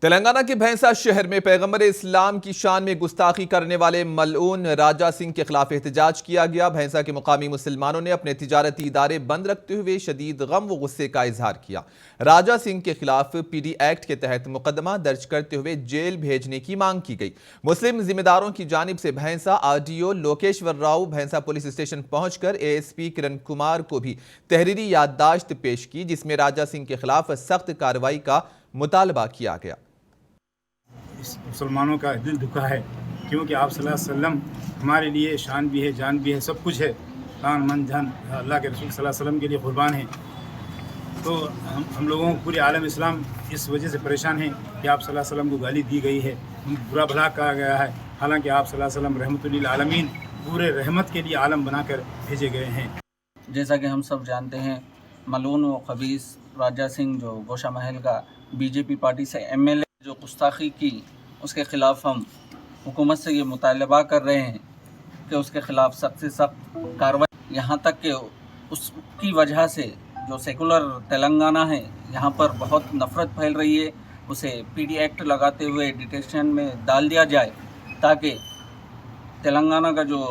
تلنگانہ کے بھینسا شہر میں پیغمبر اسلام کی شان میں گستاخی کرنے والے ملعون راجہ سنگھ کے خلاف احتجاج کیا گیا۔ بھینسا کے مقامی مسلمانوں نے اپنے تجارتی ادارے بند رکھتے ہوئے شدید غم و غصے کا اظہار کیا۔ راجہ سنگھ کے خلاف پی ڈی ایکٹ کے تحت مقدمہ درج کرتے ہوئے جیل بھیجنے کی مانگ کی گئی۔ مسلم ذمہ داروں کی جانب سے بھینسا RDO لوکیشور راؤ بھینسا پولیس اسٹیشن پہنچ کر ASP کرن کمار کو بھی تحریری یادداشت پیش کی، جس میں راجہ سنگھ کے خلاف سخت کارروائی کا مطالبہ کیا گیا۔ مسلمانوں کا دل دکھا ہے، کیونکہ آپ صلی اللہ علیہ وسلم ہمارے لیے شان بھی ہے، جان بھی ہے، سب کچھ ہے۔ تان من دھن اللہ کے رسول صلی اللہ علیہ وسلم کے لیے قربان ہیں۔ تو ہم لوگوں کو پورے عالم اسلام اس وجہ سے پریشان ہیں کہ آپ صلی اللہ علیہ وسلم کو گالی دی گئی ہے، برا بھلا کہا گیا ہے، حالانکہ آپ صلی اللہ علیہ وسلم رحمت للعالمین پورے رحمت کے لیے عالم بنا کر بھیجے گئے ہیں۔ جیسا کہ ہم سب جانتے ہیں، ملعون و خبیث راجہ سنگھ جو گوشہ محل کا BJP پارٹی سے MLA جو گستاخی کی، اس کے خلاف ہم حکومت سے یہ مطالبہ کر رہے ہیں کہ اس کے خلاف سخت سے سخت کارروائی، یہاں تک کہ اس کی وجہ سے جو سیکولر تلنگانہ ہے یہاں پر بہت نفرت پھیل رہی ہے، اسے PD ایکٹ لگاتے ہوئے ڈیٹینشن میں ڈال دیا جائے تاکہ تلنگانہ کا جو